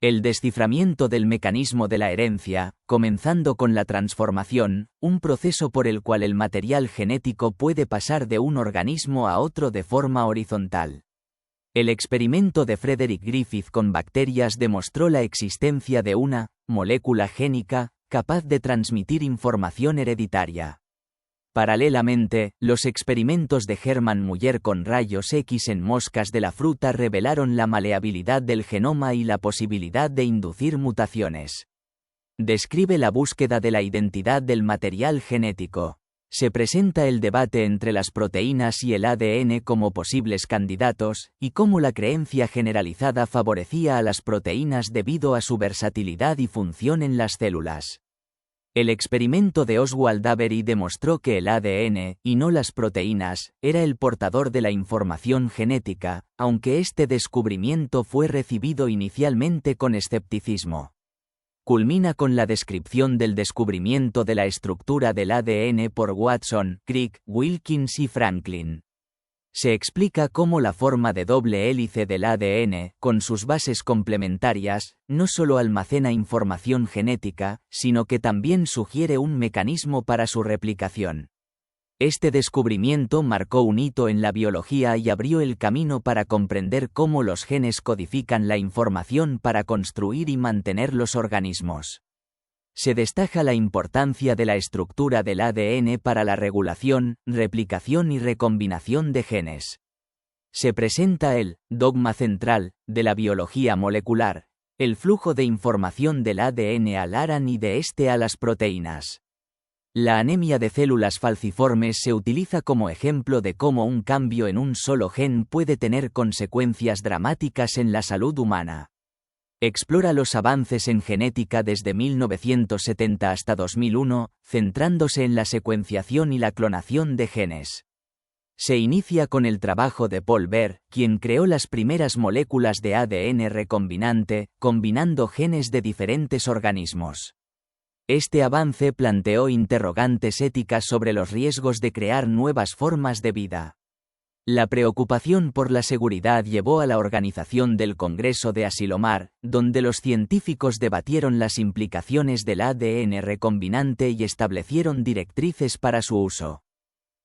El desciframiento del mecanismo de la herencia, comenzando con la transformación, un proceso por el cual el material genético puede pasar de un organismo a otro de forma horizontal. El experimento de Frederick Griffith con bacterias demostró la existencia de una molécula génica capaz de transmitir información hereditaria. Paralelamente, los experimentos de Hermann Müller con rayos X en moscas de la fruta revelaron la maleabilidad del genoma y la posibilidad de inducir mutaciones. Describe la búsqueda de la identidad del material genético. Se presenta el debate entre las proteínas y el ADN como posibles candidatos, y cómo la creencia generalizada favorecía a las proteínas debido a su versatilidad y función en las células. El experimento de Oswald Avery demostró que el ADN, y no las proteínas, era el portador de la información genética, aunque este descubrimiento fue recibido inicialmente con escepticismo. Culmina con la descripción del descubrimiento de la estructura del ADN por Watson, Crick, Wilkins y Franklin. Se explica cómo la forma de doble hélice del ADN, con sus bases complementarias, no solo almacena información genética, sino que también sugiere un mecanismo para su replicación. Este descubrimiento marcó un hito en la biología y abrió el camino para comprender cómo los genes codifican la información para construir y mantener los organismos. Se destaca la importancia de la estructura del ADN para la regulación, replicación y recombinación de genes. Se presenta el dogma central de la biología molecular, el flujo de información del ADN al ARN y de este a las proteínas. La anemia de células falciformes se utiliza como ejemplo de cómo un cambio en un solo gen puede tener consecuencias dramáticas en la salud humana. Explora los avances en genética desde 1970 hasta 2001, centrándose en la secuenciación y la clonación de genes. Se inicia con el trabajo de Paul Berg, quien creó las primeras moléculas de ADN recombinante, combinando genes de diferentes organismos. Este avance planteó interrogantes éticas sobre los riesgos de crear nuevas formas de vida. La preocupación por la seguridad llevó a la organización del Congreso de Asilomar, donde los científicos debatieron las implicaciones del ADN recombinante y establecieron directrices para su uso.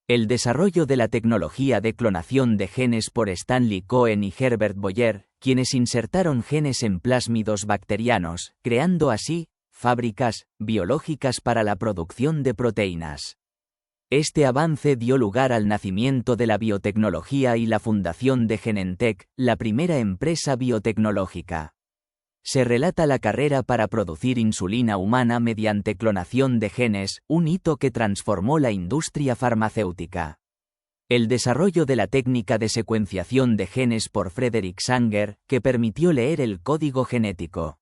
El desarrollo de la tecnología de clonación de genes por Stanley Cohen y Herbert Boyer, quienes insertaron genes en plásmidos bacterianos, creando así fábricas biológicas para la producción de proteínas. Este avance dio lugar al nacimiento de la biotecnología y la fundación de Genentech, la primera empresa biotecnológica. Se relata la carrera para producir insulina humana mediante clonación de genes, un hito que transformó la industria farmacéutica. El desarrollo de la técnica de secuenciación de genes por Frederick Sanger, que permitió leer el código genético.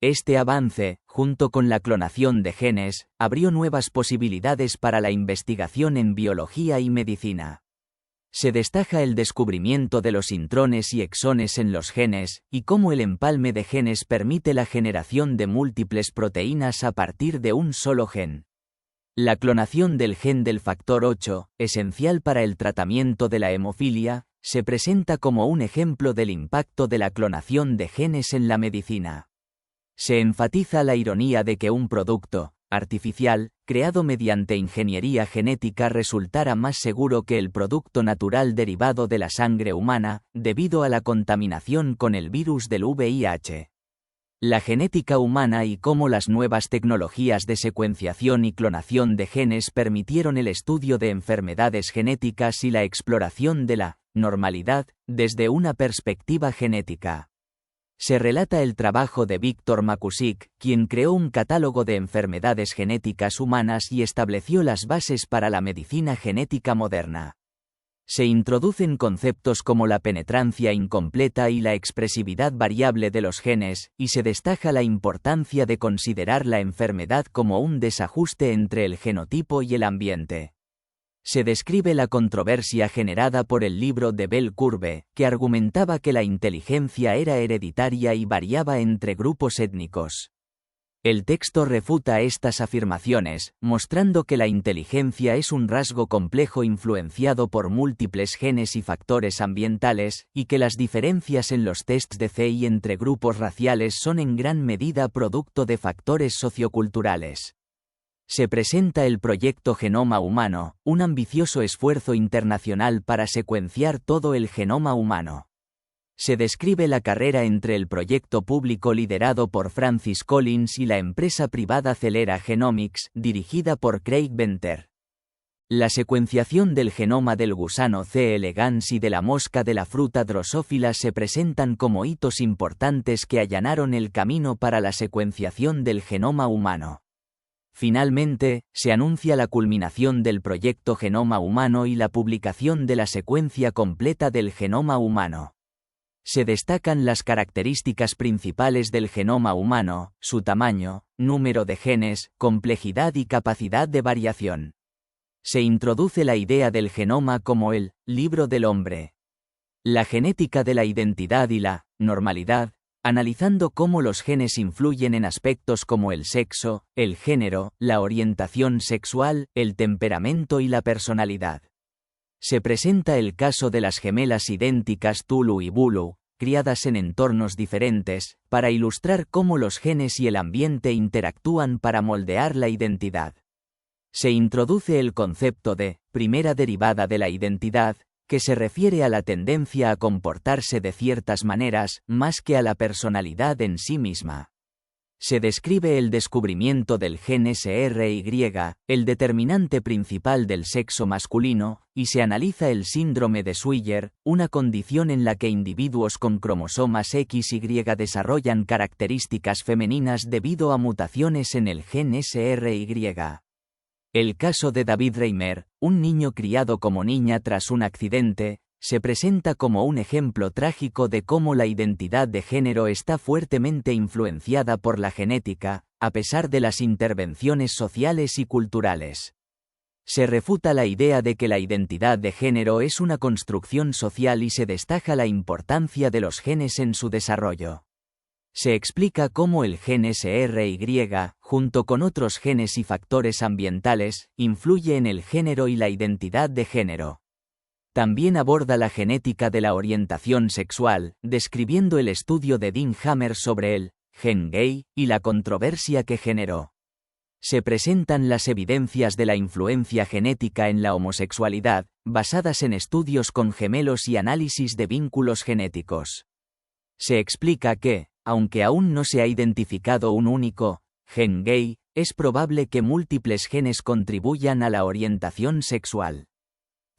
Este avance, junto con la clonación de genes, abrió nuevas posibilidades para la investigación en biología y medicina. Se destaca el descubrimiento de los intrones y exones en los genes, y cómo el empalme de genes permite la generación de múltiples proteínas a partir de un solo gen. La clonación del gen del factor 8, esencial para el tratamiento de la hemofilia, se presenta como un ejemplo del impacto de la clonación de genes en la medicina. Se enfatiza la ironía de que un producto artificial, creado mediante ingeniería genética resultara más seguro que el producto natural derivado de la sangre humana, debido a la contaminación con el virus del VIH. La genética humana y cómo las nuevas tecnologías de secuenciación y clonación de genes permitieron el estudio de enfermedades genéticas y la exploración de la normalidad desde una perspectiva genética. Se relata el trabajo de Victor Makusik, quien creó un catálogo de enfermedades genéticas humanas y estableció las bases para la medicina genética moderna. Se introducen conceptos como la penetrancia incompleta y la expresividad variable de los genes, y se destaca la importancia de considerar la enfermedad como un desajuste entre el genotipo y el ambiente. Se describe la controversia generada por el libro de Bell Curve, que argumentaba que la inteligencia era hereditaria y variaba entre grupos étnicos. El texto refuta estas afirmaciones, mostrando que la inteligencia es un rasgo complejo influenciado por múltiples genes y factores ambientales, y que las diferencias en los tests de CI entre grupos raciales son en gran medida producto de factores socioculturales. Se presenta el proyecto Genoma Humano, un ambicioso esfuerzo internacional para secuenciar todo el genoma humano. Se describe la carrera entre el proyecto público liderado por Francis Collins y la empresa privada Celera Genomics, dirigida por Craig Venter. La secuenciación del genoma del gusano C. elegans y de la mosca de la fruta Drosophila se presentan como hitos importantes que allanaron el camino para la secuenciación del genoma humano. Finalmente, se anuncia la culminación del proyecto Genoma Humano y la publicación de la secuencia completa del genoma humano. Se destacan las características principales del genoma humano, su tamaño, número de genes, complejidad y capacidad de variación. Se introduce la idea del genoma como el libro del hombre. La genética de la identidad y la normalidad, analizando cómo los genes influyen en aspectos como el sexo, el género, la orientación sexual, el temperamento y la personalidad. Se presenta el caso de las gemelas idénticas Tulu y Bulu, criadas en entornos diferentes, para ilustrar cómo los genes y el ambiente interactúan para moldear la identidad. Se introduce el concepto de primera derivada de la identidad, que se refiere a la tendencia a comportarse de ciertas maneras, más que a la personalidad en sí misma. Se describe el descubrimiento del gen SRY, el determinante principal del sexo masculino, y se analiza el síndrome de Swyer, una condición en la que individuos con cromosomas XY desarrollan características femeninas debido a mutaciones en el gen SRY. El caso de David Reimer, un niño criado como niña tras un accidente, se presenta como un ejemplo trágico de cómo la identidad de género está fuertemente influenciada por la genética, a pesar de las intervenciones sociales y culturales. Se refuta la idea de que la identidad de género es una construcción social y se destaca la importancia de los genes en su desarrollo. Se explica cómo el gen SRY, junto con otros genes y factores ambientales, influye en el género y la identidad de género. También aborda la genética de la orientación sexual, describiendo el estudio de Dean Hammer sobre el gen gay y la controversia que generó. Se presentan las evidencias de la influencia genética en la homosexualidad, basadas en estudios con gemelos y análisis de vínculos genéticos. Se explica que, aunque aún no se ha identificado un único gen gay, es probable que múltiples genes contribuyan a la orientación sexual.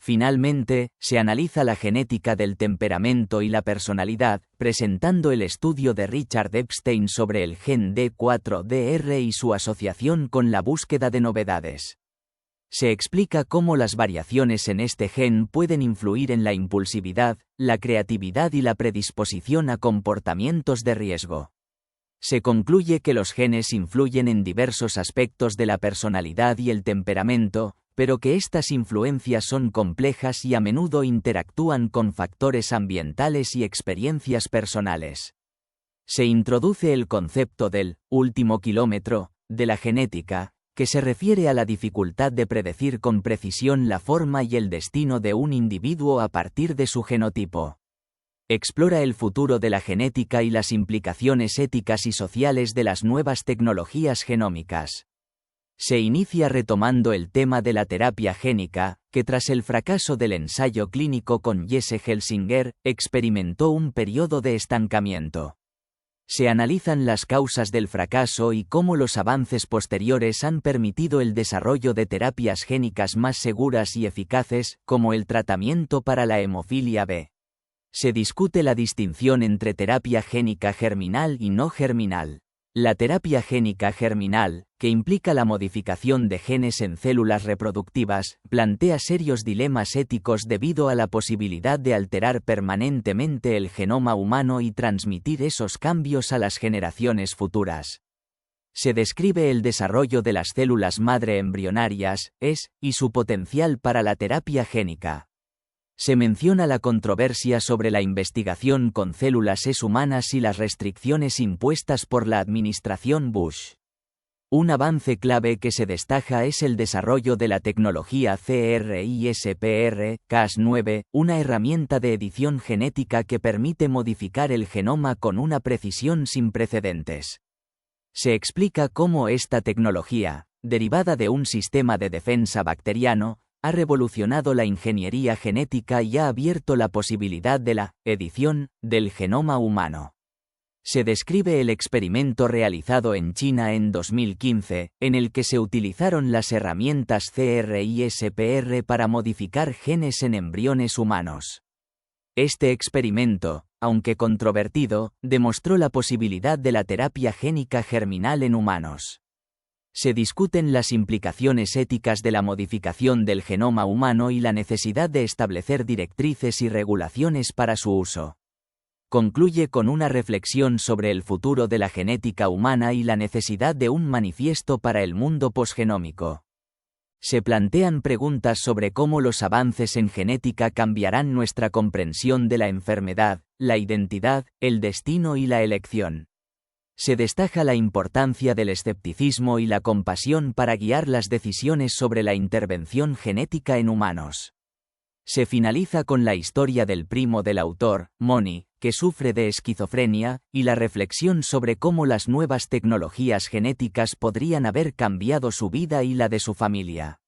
Finalmente, se analiza la genética del temperamento y la personalidad, presentando el estudio de Richard Epstein sobre el gen D4DR y su asociación con la búsqueda de novedades. Se explica cómo las variaciones en este gen pueden influir en la impulsividad, la creatividad y la predisposición a comportamientos de riesgo. Se concluye que los genes influyen en diversos aspectos de la personalidad y el temperamento, pero que estas influencias son complejas y a menudo interactúan con factores ambientales y experiencias personales. Se introduce el concepto del último kilómetro de la genética, que se refiere a la dificultad de predecir con precisión la forma y el destino de un individuo a partir de su genotipo. Explora el futuro de la genética y las implicaciones éticas y sociales de las nuevas tecnologías genómicas. Se inicia retomando el tema de la terapia génica, que tras el fracaso del ensayo clínico con Jesse Helsinger, experimentó un periodo de estancamiento. Se analizan las causas del fracaso y cómo los avances posteriores han permitido el desarrollo de terapias génicas más seguras y eficaces, como el tratamiento para la hemofilia B. Se discute la distinción entre terapia génica germinal y no germinal. La terapia génica germinal, que implica la modificación de genes en células reproductivas, plantea serios dilemas éticos debido a la posibilidad de alterar permanentemente el genoma humano y transmitir esos cambios a las generaciones futuras. Se describe el desarrollo de las células madre embrionarias, y su potencial para la terapia génica. Se menciona la controversia sobre la investigación con células humanas y las restricciones impuestas por la administración Bush. Un avance clave que se destaca es el desarrollo de la tecnología CRISPR-Cas9, una herramienta de edición genética que permite modificar el genoma con una precisión sin precedentes. Se explica cómo esta tecnología, derivada de un sistema de defensa bacteriano, ha revolucionado la ingeniería genética y ha abierto la posibilidad de la edición del genoma humano. Se describe el experimento realizado en China en 2015, en el que se utilizaron las herramientas CRISPR para modificar genes en embriones humanos. Este experimento, aunque controvertido, demostró la posibilidad de la terapia génica germinal en humanos. Se discuten las implicaciones éticas de la modificación del genoma humano y la necesidad de establecer directrices y regulaciones para su uso. Concluye con una reflexión sobre el futuro de la genética humana y la necesidad de un manifiesto para el mundo posgenómico. Se plantean preguntas sobre cómo los avances en genética cambiarán nuestra comprensión de la enfermedad, la identidad, el destino y la elección. Se destaca la importancia del escepticismo y la compasión para guiar las decisiones sobre la intervención genética en humanos. Se finaliza con la historia del primo del autor, Moni, que sufre de esquizofrenia, y la reflexión sobre cómo las nuevas tecnologías genéticas podrían haber cambiado su vida y la de su familia.